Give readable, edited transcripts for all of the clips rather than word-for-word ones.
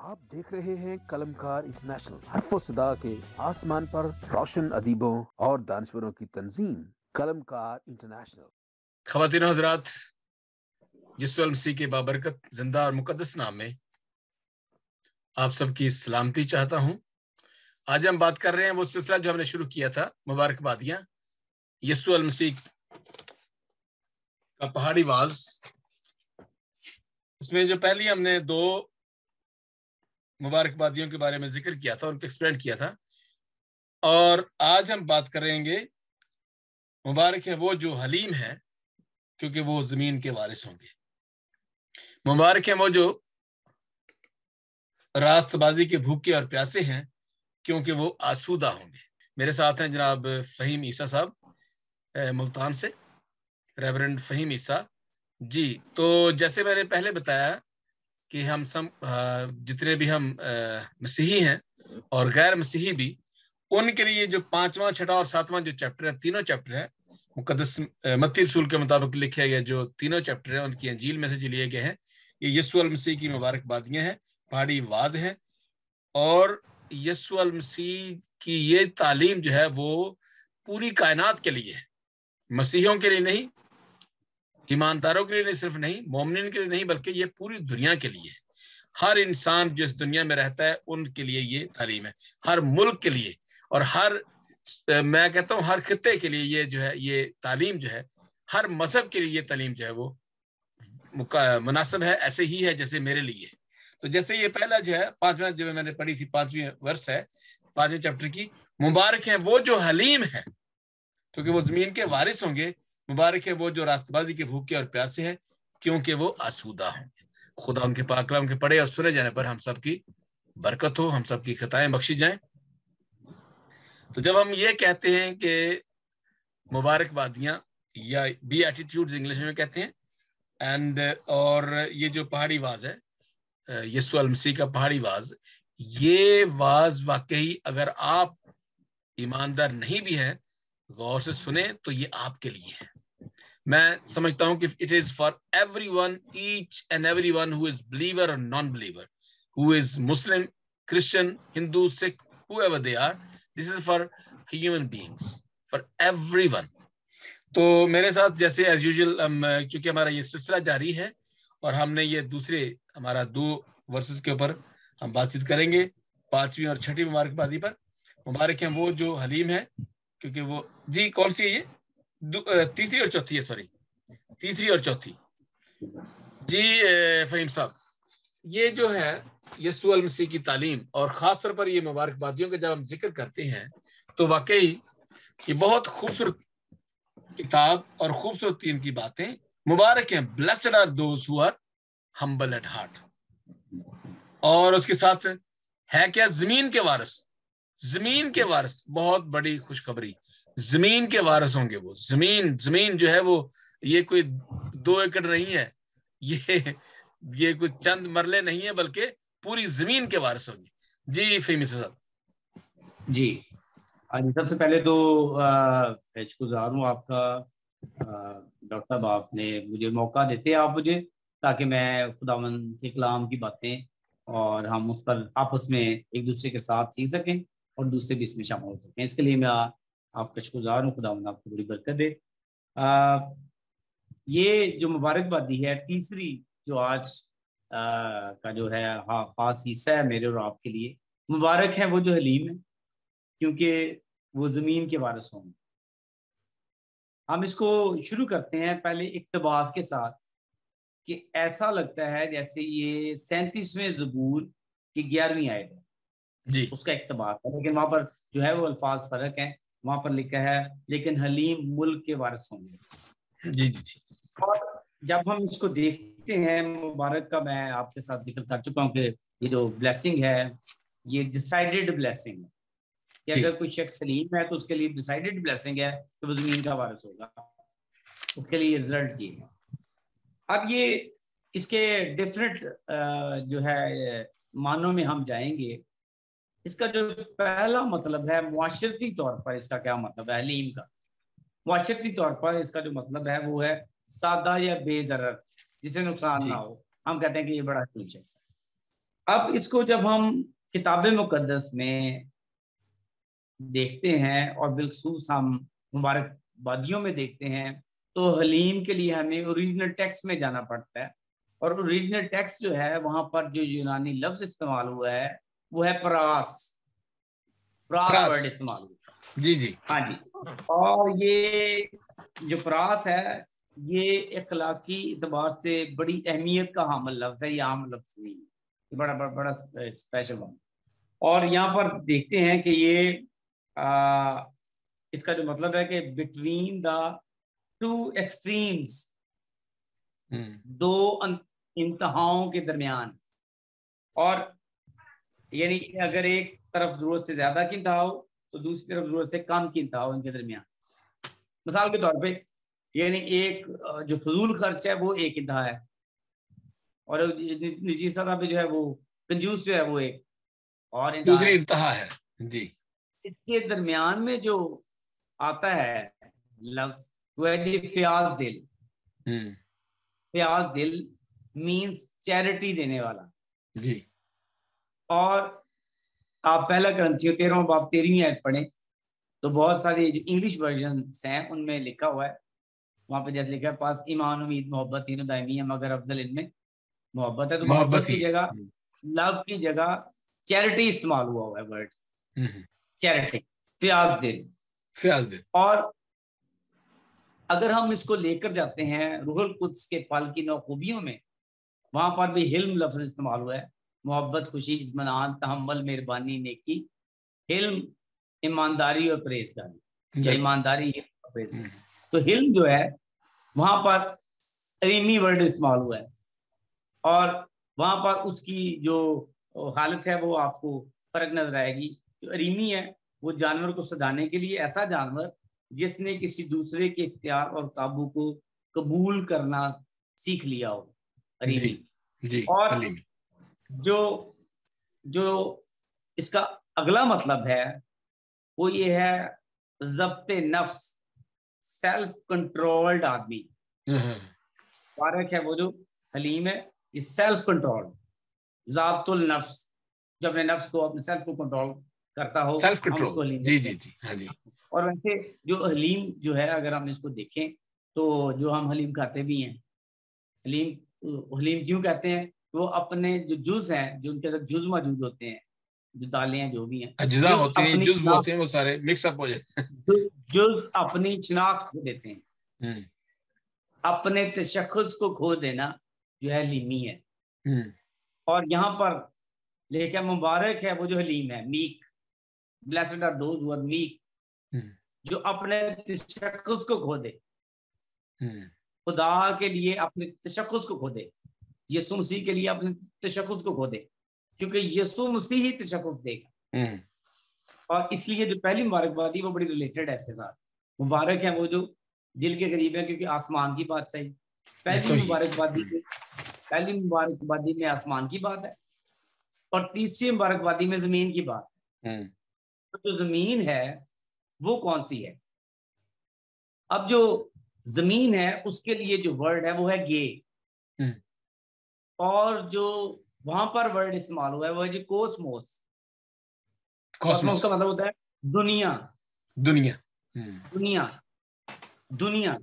आप देख रहे हैं कलमकार इंटरनेशनल, हर्फ-ओ-सदा के आसमान पर रोशन अदीबों और दानश्वरों की तंजीम कलमकार इंटरनेशनल। ख़वातीन और हज़रात, यीशु मसीह के बाबरकत जिंदा और मुकद्दस नाम में आप सबकी सलामती चाहता हूं। आज हम बात कर रहे हैं वो सिलसिला जो हमने शुरू किया था, मुबारकबादियां, यीशु मसीह का पहाड़ी वाज। इसमें जो पहली हमने दो मुबारकबादियों के बारे में जिक्र किया था, उनको एक्सप्लेन किया था, और आज हम बात करेंगे मुबारक है वो जो हलीम है, क्योंकि वो जमीन के वारिस होंगे। मुबारक है वो जो रास्तबाजी के भूखे और प्यासे हैं, क्योंकि वो आसूदा होंगे। मेरे साथ हैं जनाब फहीम ईसा साहब मुल्तान से, रेवरेंड फहीम ईसा जी। तो जैसे मैंने पहले बताया कि हम सब जितने भी हम मसीही हैं और गैर मसीही भी, उनके लिए जो 5वां, 6वां और 7वां जो चैप्टर है, तीनों चैप्टर है मुकद्दस मत्ती रसूल के मुताबिक लिखे गए जो तीनों चैप्टर हैं, उनकी अंजील में से जो लिए गए हैं, ये यीशु मसीह की मुबारकबादियां हैं, पहाड़ी वाज हैं। और यीशु मसीह की ये तालीम जो है वो पूरी कायनात के लिए है, मसीहियों के लिए नहीं, ईमानदारों के लिए नहीं, सिर्फ नहीं मोमिन के लिए नहीं, बल्कि ये पूरी दुनिया के लिए है। हर इंसान जो इस दुनिया में रहता है उनके लिए ये तालीम है, हर मुल्क के लिए, और मैं कहता हूँ हर खित्ते के लिए ये जो है, ये तालीम जो है, हर मजहब के लिए ये तालीम जो है वो मुनासिब है, ऐसे ही है जैसे मेरे लिए। तो जैसे ये पहला जो है 5वां जो मैंने पढ़ी थी, 5वीं वर्ष है 5वें चैप्टर की, मुबारक है वो जो हलीम है, क्योंकि वो जमीन के वारिस होंगे। मुबारक है वो जो रास्तबाजी के भूखे और प्यासे हैं, क्योंकि वो आसूदा होंगे। खुदा उनके पाक कलाम के पढ़े और सुने जाने पर हम सबकी बरकत हो, हम सबकी खताएं बख्शी जाएं। तो जब हम ये कहते हैं कि मुबारकबादियां या बी एटीट्यूड्स इंग्लिश में कहते हैं, एंड और ये जो पहाड़ी वाज है, यीशु मसीह का पहाड़ी वाज, ये वाज वाकई अगर आप ईमानदार नहीं भी हैं, गौर से सुने तो ये आपके लिए है। मैं समझता हूं कि it is for everyone, each and everyone who is believer और non believer, who is Muslim, Christian, Hindu, Sikh, whoever they are, this is for human beings, for everyone. तो मेरे साथ जैसे एज यूजुअल, क्योंकि हमारा ये सिलसिला जारी है और हमने ये दूसरे हमारा 2 वर्सेस के ऊपर हम बातचीत करेंगे, 5वीं और 6वीं मुबारकबादी पर। मुबारक है वो जो हलीम है, क्योंकि वो जी कौन सी है ये, तीसरी और चौथी है, सॉरी, तीसरी और चौथी जी। फहीम साहब, ये जो है यीशु मसीह की तालीम, और खास तौर पर ये मुबारकबादियों का जब हम जिक्र करते हैं तो वाकई ये बहुत खूबसूरत किताब और खूबसूरत इनकी बातें। मुबारक हैं, blessed are those who are humble at heart. और उसके साथ है क्या, जमीन के वारिस, जमीन के वारिस, बहुत बड़ी खुशखबरी, जमीन के वारिस होंगे वो। जमीन जो है वो, ये कोई 2 एकड़ नहीं है, ये कुछ चंद मरले नहीं है, बल्कि पूरी जमीन के वारिस होंगे। जी फहीम साहब। जी हाँ जी, सबसे पहले तो शुक्रगुजार हूँ आपका डॉक्टर साहब, आपने मुझे मौका देते हैं आप मुझे, ताकि मैं खुदावंद के कलाम की बातें और हम उस पर आपस में एक दूसरे के साथ सीख सकें और दूसरे भी इसमें शामिल हो सकें। इसके लिए मैं आपका शुक्रगुजार हूँ। खुदावंद आपको बड़ी बरकत दे। ये जो मुबारकबादी है, तीसरी जो आज का जो है खास हिस्सा है मेरे और आपके लिए, मुबारक है वो जो हलीम है, क्योंकि वो जमीन के वारिस होंगे। हम इसको शुरू करते हैं पहले इक्तबास के साथ, कि ऐसा लगता है जैसे ये 37वें ज़बूर की 11वीं आयत है जी, उसका इक्तबास है, लेकिन वहां पर जो है वो अल्फाज फर्क है। वहां पर लिखा है लेकिन हलीम मुल्क के वारिस होंगे। जी, जी, जी। और जब हम इसको देखते हैं, मुबारक का मैं आपके साथ जिक्र कर चुका हूँ कि ये जो ब्लेसिंग है, ये डिसाइडेड ब्लेसिंग है, कि जी, अगर कोई शख्स सलीम है तो उसके लिए डिसाइडेड ब्लेसिंग है कि वो जमीन का वारिस होगा, उसके लिए रिजल्ट ये है। अब ये इसके डिफरेंट जो है मानों में हम जाएंगे। इसका जो पहला मतलब है मुआशरती तौर पर, इसका क्या मतलब है हलीम का? मुआशरती तौर पर इसका जो मतलब है वो है सादा या बेजरर, जिसे नुकसान ना जी, हो। हम कहते हैं कि ये बड़ा हलीम शख्स है। अब इसको जब हम किताब मुकद्दस में देखते हैं और बिलखसूस हम मुबारकबादियों में देखते हैं, तो हलीम के लिए हमें ओरिजिनल टेक्स्ट में जाना पड़ता है। और ओरिजिनल टेक्स्ट जो है वहां पर जो यूनानी लफ्ज इस्तेमाल हुआ है वो है प्रास वर्ड इस्तेमाल हुआ। जी जी, हाँ जी। और ये जो प्रास है ये इखलाकी एतबार से बड़ी अहमियत का हामिल लफ्ज है, ये आम लफ्ज नहीं है, बड़ा बड़ा बड़ा स्पेशल वन। और यहाँ पर देखते हैं कि ये इसका जो मतलब है कि बिटवीन द टू एक्सट्रीम्स, दो इंतहाओं के दरमियान। और यानी अगर एक तरफ जरूरत से ज्यादा की इंतहा हो तो दूसरी तरफ जरूरत से कम की इंतहा हो, इनके दरमियान। मिसाल के तौर पे यानी एक जो फजूल खर्च है वो एक इंतहा है, और निजी सतह पे जो है वो कंजूस जो है वो एक और इंतहा दूसरी है। इंतहा है जी। इसके दरमियान में जो आता है लफ्ज वो है जी फ्याज दिल। फ्याज दिल मींस चैरिटी देने वाला जी। और आप पहला ग्रंथियों 13वां बाब 13वीं आयत पढ़ें तो बहुत सारी जो इंग्लिश वर्जन हैं उनमें लिखा हुआ है, वहां पे जैसे लिखा है पास ईमान उम्मीद मोहब्बत तीनों दायमी है मगर अफजल इनमें मोहब्बत है। तो मोहब्बत की जगह लव की जगह चैरिटी इस्तेमाल हुआ है वर्ड चैरिटी, फ्याज दिल। फ्याज दिल। और अगर हम इसको लेकर जाते हैं रूहुल कुद्स के फल की 9 खूबियों में, वहां पर भी हिल्म लफ्ज इस्तेमाल हुआ है, मोहब्बत, खुशी, इत्मीनान, तहम्मुल, मेहरबानी, नेकी, हिल्म, ईमानदारी और परहेजगारी, या ईमानदारी और परहेजगारी। तो हिल्म जो है वहां पर अरीमी वर्ड इस्तेमाल हुआ है, और वहां पर उसकी जो हालत है वो आपको फर्क नजर आएगी। जो अरीमी है वो जानवर को सदाने के लिए ऐसा जानवर जिसने किसी दूसरे के इख्तियार और काबू को कबूल करना सीख लिया हो, अरीमी। जी, और अलीमी। जो जो इसका अगला मतलब है वो ये है ज़ब्ते नफ्स, सेल्फ कंट्रोल्ड आदमी। वारक है वो जो हलीम है, ये सेल्फ कंट्रोल, ज़ाब्तुल नफ्स, जो अपने नफ्स को अपने सेल्फ को कंट्रोल करता हो, सेल्फ हम कंट्रोल। उसको हलीम जी कहते जी हैं। जी, हाँ जी। और वैसे जो हलीम जो है अगर हम इसको देखें तो जो हम हलीम खाते भी हैं, हलीम क्यों कहते हैं? वो अपने जो जुज हैं, जो उनके अंदर जुज मौजूद होते हैं, जो दालें हैं जो भी हैं, अज्जा जुज होते हैं, अपनी जुज्व होते हैं, वो सारे मिक्सअप हो जाते हैं। जुज अपनी शनाख्त खो देते हैं, अपने तशख्खुस को खो देना जो है हलीमी है। और यहाँ पर लेकिन मुबारक है वो जो हलीम है, meek, blessed are those who are meek, जो अपने तशख्खुस को खो दे, खुदा के लिए अपने तशख्खुस को खो दे, यीशु मसीह के लिए अपने तशख्खुस को खो दे, क्योंकि यीशु मसीह ही तशख्खुस देगा। और इसलिए जो पहली मुबारकबादी वो बड़ी रिलेटेड है इसके साथ। मुबारक है वो जो दिल के करीब है, क्योंकि आसमान की बात सही। पहली मुबारकबादी में आसमान की बात है, और तीसरी मुबारकबादी में जमीन की बात है। तो जो जमीन है वो कौन सी है? अब जो जमीन है उसके लिए जो वर्ड है वो है गे, और जो वहां पर वर्ड इस्तेमाल हुआ है वो है जी कोस्मोस। कॉस्मोस का मतलब होता है दुनिया, दुनिया, दुनिया, दुनिया,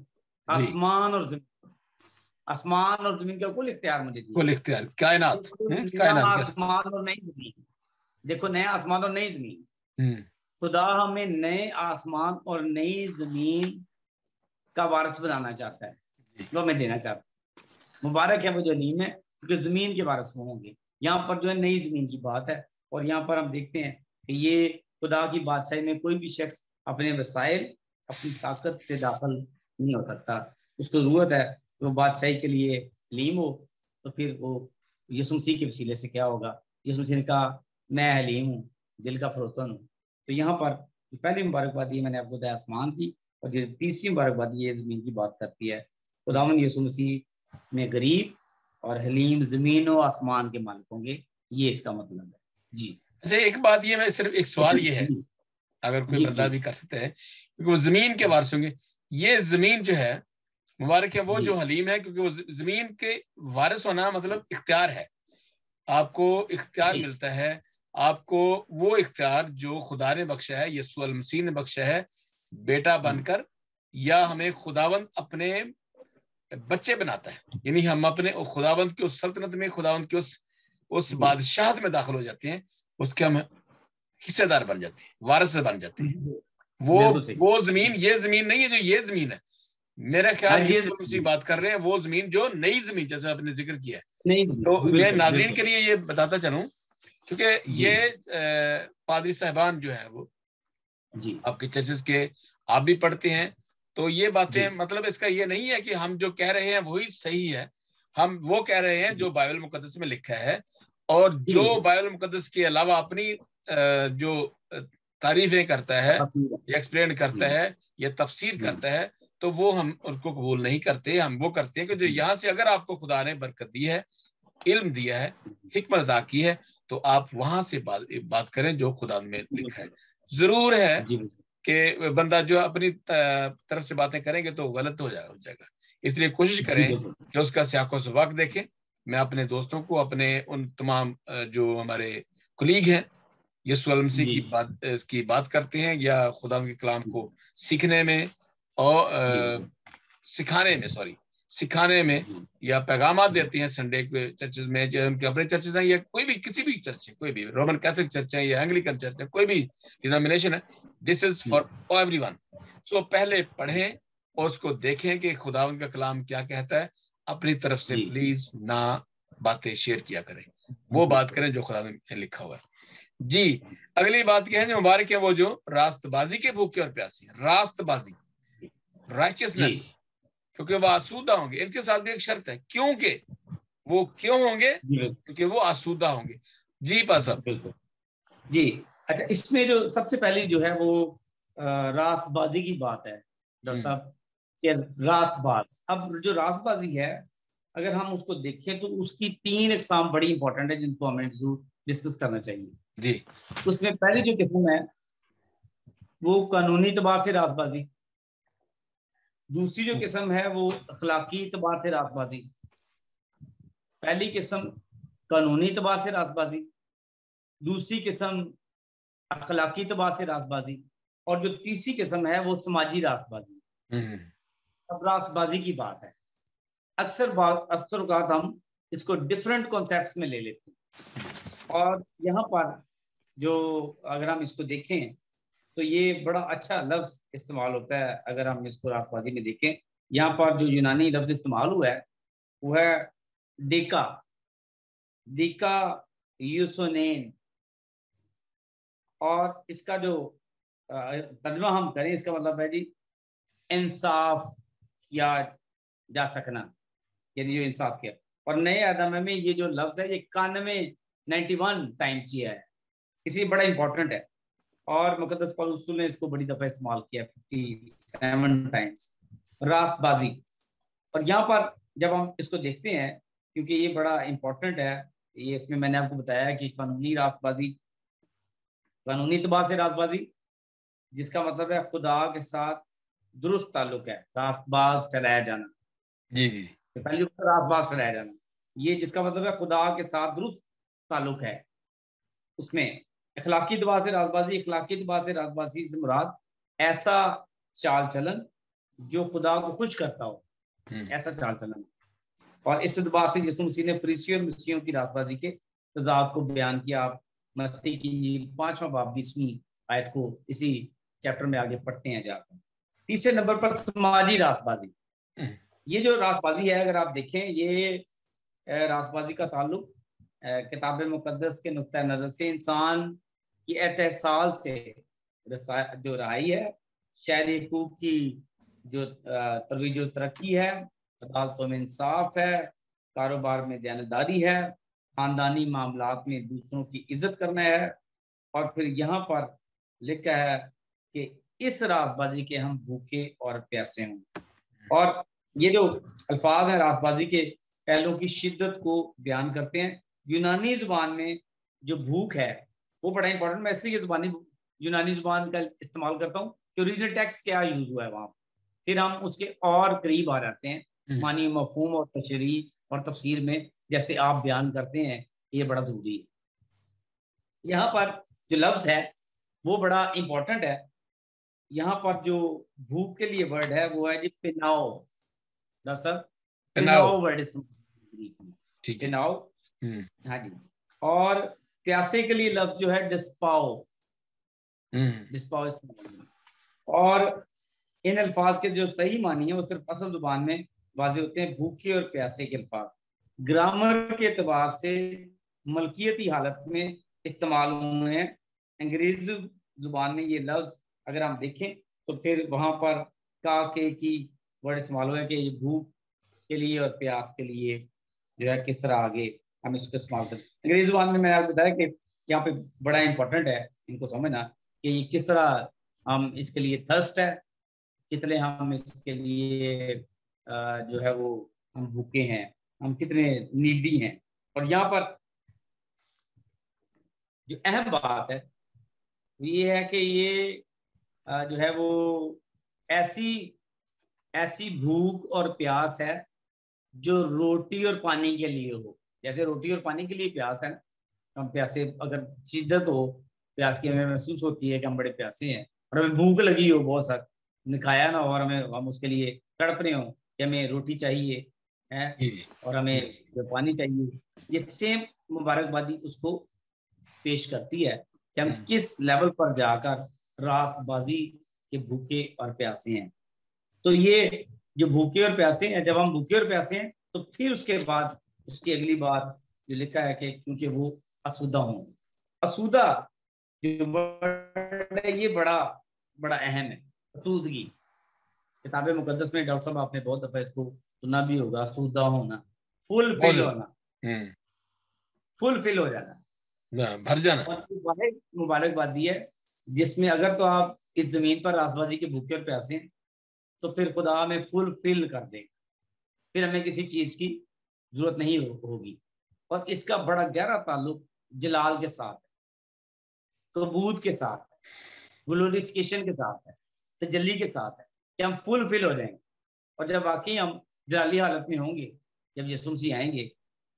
आसमान और जमीन। आसमान और जमीन का कुल इख्तियार मुझे दिया, कुल इख्तियार, कायनात, कायनात, आसमान और नई जमीन। देखो, नए आसमान और नई जमीन, खुदा हमें नए आसमान और नई जमीन का वारिस बनाना चाहता है, वो हमें देना चाहता है। मुबारक है वो जो हलीम है, क्योंकि जमीन के वारिस होंगे। यहाँ पर जो है नई जमीन की बात है, और यहाँ पर हम देखते हैं कि ये खुदा की बादशाही में कोई भी शख्स अपने वसाइल, अपनी ताकत से दाखिल नहीं हो सकता। उसको जरूरत है कि वो बादशाही के लिए हलीम हो, तो फिर वो यीशु मसीह के वसीले से क्या होगा? यीशु मसीह ने कहा मैं हलीम हूँ, दिल का फरोतन हूँ। तो यहाँ पर पहली मुबारकबादी मैंने आपको बताया आसमान की, और जो तीसरी मुबारकबादी ये जमीन की बात करती है। खुदावंद यीशु मसीह में गरीब और हलीम जमीन और आसमान के मालिक होंगे, ये इसका मतलब है जी। अच्छा, एक बात ये, मैं सिर्फ एक सवाल ये है, अगर कोई बंदा भी कर सकता है, क्योंकि वो जमीन के वारिस होंगे। ये जमीन जो है मुबारक है वो जो हलीम है, क्योंकि वो जमीन के वारिस होना मतलब इख्तियार है। आपको इख्तियार मिलता है, आपको वो इख्तियार जो खुदा ने बख्शा है, यीशु अल मसीह ने बख्शा है, बेटा बनकर, या हमें खुदावंद अपने बच्चे बनाता है। यानी हम अपने खुदावंद की उस सल्तनत में, खुदावंद की उस बादशाहत में दाखिल हो जाते हैं, उसके हम हिस्सेदार बन जाते हैं, वारिस बन जाते हैं। वो जमीन ये जमीन नहीं है जो ये जमीन है। मेरा ख्याल यीशु मसीह बात कर रहे हैं वो जमीन जो नई जमीन, जैसे आपने जिक्र किया है। तो मैं नाज़रीन के लिए ये बताता चलूं, क्योंकि ये पादरी साहबान जो है वो जी आपके चर्चेस के आप भी पढ़ते हैं, तो ये बातें मतलब इसका ये नहीं है कि हम जो कह रहे हैं वही सही है। हम वो कह रहे हैं जो बाइबल मुकद्दस में लिखा है, और जो बाइबल मुकद्दस के अलावा अपनी जो तारीफें करता है, एक्सप्लेन करता है या तफसीर करता है, तो वो हम उसको कबूल नहीं करते। हम वो करते हैं कि जो यहाँ से अगर आपको खुदा ने बरकत दी है, इल्म दिया है, हिकमत अता की है, तो आप वहां से बात करें जो खुदा में लिखा है। जरूर है कि बंदा जो अपनी तरफ से बातें करेंगे तो गलत हो जाएगा। इसलिए कोशिश करें कि उसका सियाको सवाक देखें। मैं अपने दोस्तों को, अपने उन तमाम जो हमारे कुलीग हैं, यीशु मसीह की बात करते हैं या खुदा के कलाम को सीखने में और सिखाने में या पैगामात देते हैं संडे के चर्चेज में, जो उनके अपने चर्चेज हैं या कोई भी किसी भी चर्च है, कोई भी रोमन कैथोलिक चर्च है या एंग्लिकन चर्च है, कोई भी डिनोमिनेशन है, दिस इज फॉर एवरीवन। सो पहले पढ़ें और उसको देखें कि खुदावंद का कलाम क्या कहता है। अपनी तरफ से प्लीज ना बातें शेयर किया करें, वो बात करें जो खुदा ने लिखा हुआ है। जी, अगली बात क्या है जो मुबारक है, वो जो रास्तबाजी के भूखे और प्यासे हैं। रास्तबाजी, राइचियसनेस, क्योंकि वो आसूदा होंगे। इनके साथ भी एक शर्त है, क्योंकि वो क्यों होंगे, क्योंकि वो आसूदा होंगे। जी पासा जी। अच्छा, इसमें जो सबसे पहले जो है वो रास्तबाजी की बात है डॉक्टर साहब, रास्तबाज। अब जो रास्तबाजी है, अगर हम उसको देखें तो उसकी 3 इकसाम बड़ी इंपॉर्टेंट है जिनको हमें डिस्कस करना चाहिए जी। उसमें पहली जो किस्म है वो कानूनी तबार से रास्तबाजी, दूसरी जो किस्म है वो अखलाकी तबार से रास्तबाजी। पहली किस्म कानूनी तबार से रास्तबाजी, दूसरी किस्म अखलाकी तबार से रास्तबाजी, और जो तीसरी किस्म है वो समाजी रास्तबाजी। अब रास्तबाजी की बात है, अक्सर बात हम इसको डिफरेंट कॉन्सेप्ट्स में ले लेते हैं, और यहाँ पर जो अगर हम इसको देखें तो ये बड़ा अच्छा लफ्ज इस्तेमाल होता है। अगर हम इसको रास्तबाजी में देखें, यहाँ पर जो यूनानी लफ्ज इस्तेमाल हुआ है वो है डेका, डेका यूसोनेन, और इसका जो तर्जुमा हम करें इसका मतलब है जी इंसाफ या जा सकना, यानी जो इंसाफ किया। और नए आदम में ये जो लफ्ज है ये 91 टाइम्स ये है, इसी बड़ा इंपॉर्टेंट है, और मुकद्दस पौलुस ने इसको बड़ी दफा इस्तेमाल किया 57 टाइम्स, रास्तबाजी। और यहाँ पर जब हम इसको देखते हैं, क्योंकि ये बड़ा इंपॉर्टेंट है, ये इसमें मैंने आपको बताया कि कानूनी रास्तबाजी, कानूनी तबाह से रास्तबाजी, जिसका मतलब है खुदा के साथ दुरुस्त ताल्लुक है, रास्तबाज चलाया जाना। जी जी, पहले रास्तबाज चलाया जाना, ये जिसका मतलब है खुदा के साथ दुरुस्त ताल्लुक है। उसमें अखलाकी तबाह से रास्तबाजी, अखलाकी तबाह से रास्तबाजी से मुराद ऐसा चाल चलन जो खुदा को खुश करता हो, ऐसा चाल चलन। और इस एतबार से यीशु मसीह ने फरीसी और मसीहियों की रास्तबाजी के तजाद को बयान किया। आप मत्ती की 5वां बाब 20वीं आयत को इसी चैप्टर में आगे पढ़ते हैं जाकर। तीसरे नंबर पर समाजी रास्तबाजी। ये जो रास्तबाजी है, अगर आप देखें, ये रास्तबाजी का ताल्लुक किताब मुकद्दस के नुक्ता नजर से इंसान की एहसास से जो रहाई है, शहरी हकूक की जो तरवीज और तरक्की है, अदालतों में इंसाफ है, कारोबार में दयानतदारी है, खानदानी मामलात में दूसरों की इज्जत करना है। और फिर यहाँ पर लिखा है कि इस रास्तबाजी के हम भूखे और प्यासे हों। और ये जो अल्फाज हैं रास्तबाजी के पहलुओं की शिद्दत को बयान करते हैं। यूनानी जुबान में जो भूख है वो बड़ा इंपॉर्टेंट, मैं इसलिए यूनानी जुबान का इस्तेमाल करता हूँ कि ओरिजिनल टेक्स्ट क्या यूज हुआ है वहां, फिर हम उसके और करीब आ जाते हैं मानी मफहूम और तशरीह और तफसीर में, जैसे आप बयान करते हैं ये बड़ा जरूरी है। यहाँ पर जो लफ्ज है वो बड़ा इंपॉर्टेंट है। यहाँ पर जो भूख के लिए वर्ड है वो है जी पिनाओ। डॉक्टर साहब, पिनाओ, पिनाओ वर्ड इस्तेमाल, ठीक है। पिनाओ। हाँ जी। और प्यासे के लिए लफ्ज जो है डिस्पाओ, डिस्पाओ इस्तेमाल। और इन अल्फाज के जो सही मानी है वो सिर्फ असल जुबान में वाज़ेह होते हैं, भूखे और प्यासे के अल्फाज ग्रामर के एतबार से मलकियती हालत में इस्तेमाल हुए हैं। अंग्रेजी जुबान में ये लफ्ज अगर हम देखें तो फिर वहां पर का के की वर्ड इस्तेमाल हुआ है कि ये भूख के लिए और प्यास के लिए जो है किस तरह आगे हम इसको इस्तेमाल करें। अंग्रेजी जुबान में मैंने आपको बताया कि यहाँ पे बड़ा इंपॉर्टेंट है इनको समझना कि ये किस तरह हम इसके लिए थर्स्ट है, कितने हम इसके लिए जो है वो हम भूखे हैं, हम कितने नीडी हैं। और यहाँ पर जो अहम बात है ये है कि ये जो है वो ऐसी ऐसी भूख और प्यास है जो रोटी और पानी के लिए हो। जैसे रोटी और पानी के लिए प्यास है, हम प्यासे, अगर शिद्दत हो प्यास की, हमें महसूस होती है कि हम बड़े प्यासे हैं और हमें भूख लगी हो बहुत सख्त, हमने खाया ना हो और हम उसके लिए तड़प रहे हो कि हमें रोटी चाहिए है और हमें जो पानी चाहिए, ये सेम मुबारकबादी उसको पेश करती है कि हम किस लेवल पर जाकर रासबाजी के भूखे और प्यासे हैं। तो ये जो भूखे और प्यासे हैं, जब हम भूखे और प्यासे हैं तो फिर उसके बाद उसकी अगली बात जो लिखा है कि क्योंकि वो असुदा हों। असुदा जो वर्ड है ये बड़ा बड़ा अहम है। असुदगी, किताब मुकद्दस में डॉक्टर साहब आपने बहुत दफा इसको सुना भी होगा, असुदा होना, फुलफिल होना, फुलफिल हो जाना, भर जाना। और मुबारकबादी है जिसमें अगर तो आप इस जमीन पर रासबाजी के भूखे और प्यासे हैं तो फिर खुदा हमें फुलफिल कर देगा, फिर हमें किसी चीज की जरूरत नहीं होगी। और इसका बड़ा गहरा ताल्लुक जलाल के साथ है, कबूत के साथ है, ग्लोरिफिकेशन के साथ है, तजल्ली के साथ है कि हम फुलफिल हो जाएंगे। और जब वाकई हम जलाली हालत में होंगे, जब यीशु मसीह आएंगे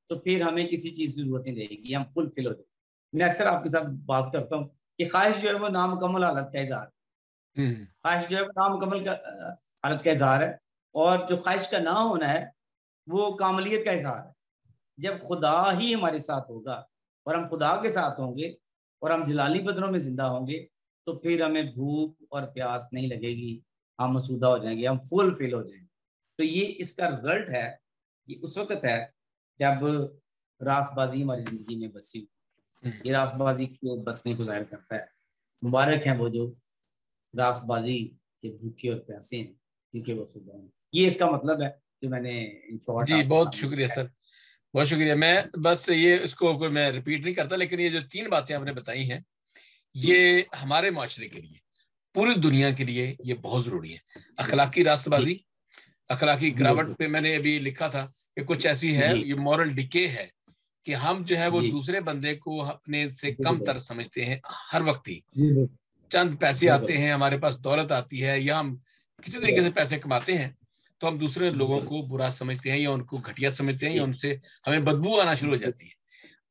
तो फिर हमें किसी चीज की जरूरत नहीं रहेगी, हम फुलफिल हो जाएंगे। मैं अक्सर आपके साथ बात करता हूँ कि ख्वाहिश जो है वो नामुकम्मल हालत का इजहार है। ख्वाहिश जो है वो नामुकम्मल हालत का इजहार है, और जो ख्वाहिश का ना होना है वो कामलियत का इजहार है। जब खुदा ही हमारे साथ होगा और हम खुदा के साथ होंगे और हम जलाली बदनों में जिंदा होंगे तो फिर हमें भूख और प्यास नहीं लगेगी, हम मसूदा हो जाएंगे, हम फुलफिल हो जाएंगे। तो ये इसका रिजल्ट है, ये उस वक्त है जब रासबाजी हमारी जिंदगी में बसी। ये रासबाजी के बसने को जाहिर करता है। मुबारक है वो जो रासबाजी के भूखे और प्यासे हैं क्योंकि वो सुबह हैं। ये इसका मतलब है जो मैंने इन शॉर्ट जी आपके बहुत सामने शुक्रिया सर, बहुत शुक्रिया। मैं बस ये इसको कोई मैं रिपीट नहीं करता, लेकिन ये जो 3 बातें आपने बताई हैं ये हमारे माशरे के लिए, पूरी दुनिया के लिए ये बहुत जरूरी है। अखलाकी रास्तबाजी, अखलाकी गिरावट पे मैंने अभी लिखा था कि कुछ ऐसी है, ये मॉरल डिके है कि हम जो है वो दूसरे बंदे को अपने से कम तर समझते हैं हर वक्त ही। चंद पैसे आते हैं, हमारे पास दौलत आती है या हम किसी तरीके से पैसे कमाते हैं तो हम दूसरे लोगों को बुरा समझते हैं या उनको घटिया समझते हैं या उनसे हमें बदबू आना शुरू हो जाती है।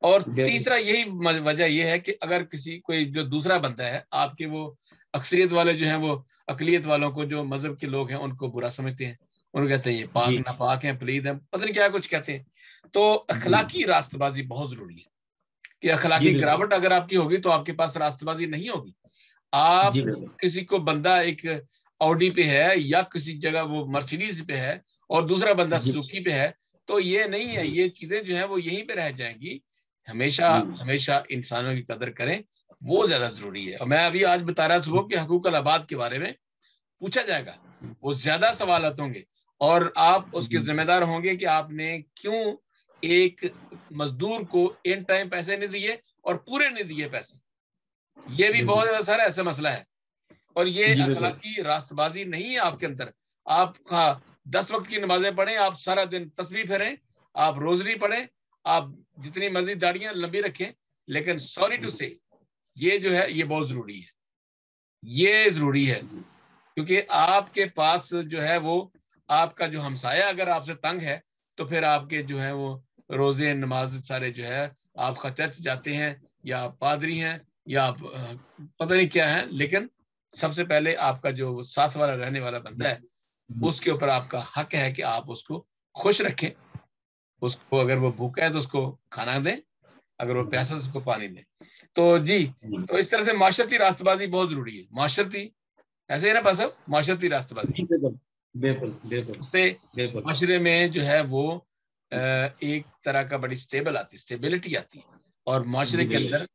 और तीसरा यही वजह यह है कि अगर किसी कोई जो दूसरा बंदा है आपके, वो अक्सरियत वाले जो हैं वो अकलियत वालों को, जो मजहब के लोग हैं उनको बुरा समझते हैं, उनको कहते हैं ये पाक नापाक हैं, पलीद हैं, पता नहीं क्या कुछ कहते हैं। तो अखलाकी रास्तबाजी बहुत जरूरी है कि अखलाकी गिरावट अगर आपकी होगी तो आपके पास रास्तबाजी नहीं होगी। आप किसी को बंदा एक ऑडी पे है या किसी जगह वो मर्सिडीज पे है और दूसरा बंदा सुजुकी पे है, तो ये नहीं है, ये चीजें जो है वो यहीं पे रह जाएंगी। हमेशा हमेशा इंसानों की कदर करें, वो ज्यादा जरूरी है। और मैं अभी आज बता रहा सुबह कि हकूकल आबाद के बारे में पूछा जाएगा, वो ज्यादा सवालात होंगे और आप उसके जिम्मेदार होंगे कि आपने क्यों एक मजदूर को इन टाइम पैसे नहीं दिए और पूरे नहीं दिए पैसे। ये भी बहुत ज्यादा सारा ऐसा मसला है। और ये अखलाकी रास्तबाजी नहीं है आपके अंदर। आप 10 वक्त की नमाजें पढ़ें, आप सारा दिन तस्बीह फेरें, आप रोजरी पढ़ें, आप जितनी मर्जी दाढ़ियां लंबी रखें, लेकिन सॉरी टू से ये जो है ये बहुत जरूरी है, ये जरूरी है। क्योंकि आपके पास जो है वो आपका जो हमसाया अगर आपसे तंग है तो फिर आपके जो है वो रोजे नमाज सारे जो है, आपका चर्च जाते हैं या आप पादरी हैं या आप पता नहीं क्या है, लेकिन सबसे पहले आपका जो साथ वाला रहने वाला बंदा है उसके ऊपर आपका हक है कि आप उसको खुश रखें। उसको अगर वो भूखा है तो उसको खाना दें, अगर वो प्यासा है तो उसको पानी दें। तो जी, तो इस तरह से माशरती रास्तबाजी बहुत जरूरी है। माशरती ऐसे है ना पास साहब, माशरती रास्तबाजी बिल्कुल बिल्कुल उससे बिल्कुल माशरे में जो है वो एक तरह का बड़ी स्टेबिलिटी आती है, और माशरे के अंदर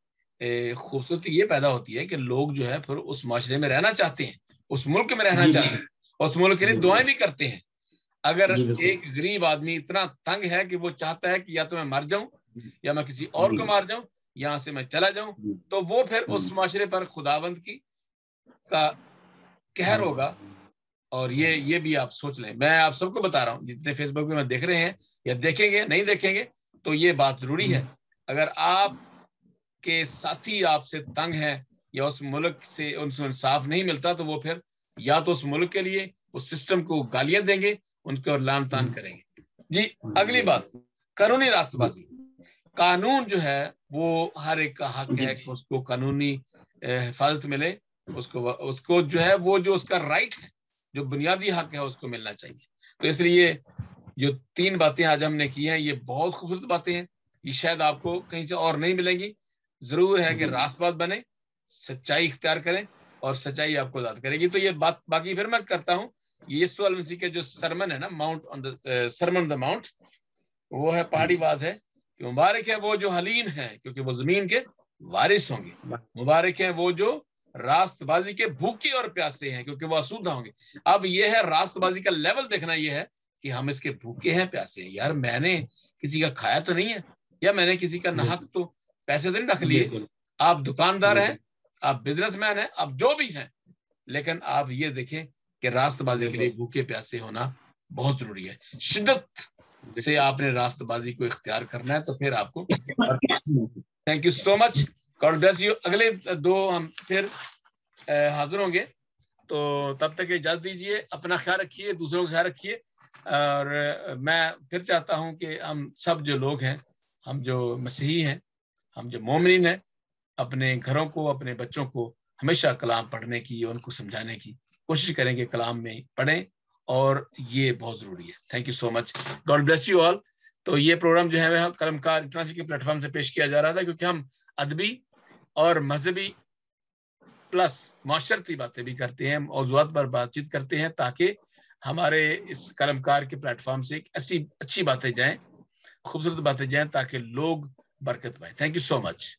खूबसूरती ये पैदा होती है कि लोग जो है फिर उस माशरे में रहना चाहते हैं, उस मुल्क में रहना चाहते हैं, और उस मुल्क के लिए दुआएं भी करते हैं। अगर एक गरीब आदमी इतना तंग है कि वो चाहता है कि या तो मैं मर जाऊं या मैं किसी और को मार जाऊं, यहां से मैं चला जाऊं, तो वो फिर उस माशरे पर खुदाबंद का कहर होगा। और ये भी आप सोच लें, मैं आप सबको बता रहा हूं, जितने फेसबुक पे मैं देख रहे हैं या देखेंगे नहीं देखेंगे, तो ये बात जरूरी है। अगर आप के साथी आपसे तंग हैं या उस मुल्क से उनसे इंसाफ नहीं मिलता, तो वो फिर या तो उस मुल्क के लिए उस सिस्टम को गालियां देंगे, उनको लान तान करेंगे। जी, अगली बात, कानूनी रास्तबाजी। कानून जो है वो हर एक का हक है कि उसको कानूनी हिफाजत मिले, उसको जो है वो जो उसका राइट है, जो बुनियादी हक है, उसको मिलना चाहिए। तो इसलिए जो 3 बातें आज हमने की हैं, ये बहुत खूबसूरत बातें हैं, ये शायद आपको कहीं से और नहीं मिलेंगी। जरूर है कि रास्तबाज बने, सच्चाई इख्तियार करें, और सच्चाई आपको आजाद करेगी। तो ये बात बाकी फिर मैं करता हूँ। यीशु अलैहि मसीह के जो सरमन है ना, mount on the sermon on the mount, वो है पहाड़ी बात है कि मुबारक है वो जो हलीम है, क्योंकि वो जमीन के वारिस होंगे। मुबारक है वो जो रास्तबाजी के भूखे और प्यासे हैं, क्योंकि वो आसूदा होंगे। अब ये है रास्तबाजी का लेवल देखना, ये है कि हम इसके भूखे हैं प्यासे हैं। यार मैंने किसी का खाया तो नहीं है, या मैंने किसी का नाहक तो पैसे तो नहीं रख लिए। आप दुकानदार हैं, आप बिजनेसमैन हैं, आप जो भी हैं, लेकिन आप ये देखें कि रास्तबाजी के लिए भूखे प्यासे होना बहुत जरूरी है। शिद्दत से आपने रास्तबाजी को इख्तियार करना है, तो फिर आपको। Thank you so much, God bless you. अगले 2 हम फिर हाजिर होंगे, तो तब तक इजाजत दीजिए। अपना ख्याल रखिए, दूसरों का ख्याल रखिए। और मैं फिर चाहता हूं कि हम सब जो लोग हैं, हम जो मसीही हैं, हम जो मोमिन हैं, अपने घरों को, अपने बच्चों को हमेशा कलाम पढ़ने की, उनको समझाने की कोशिश करेंगे, कलाम में पढ़ें, और ये बहुत जरूरी है। Thank you so much, God bless you all. तो ये प्रोग्राम जो है वह कलमकार इंटरनेशनल के प्लेटफॉर्म से पेश किया जा रहा था, क्योंकि हम अदबी और मजहबी प्लस माशरती बातें भी करते हैं, मौजूद पर बातचीत करते हैं, ताकि हमारे इस कलमकार के प्लेटफॉर्म से ऐसी अच्छी बातें जाएं, खूबसूरत बातें जाएं, ताकि लोग बरकत पाएं। Thank you so much.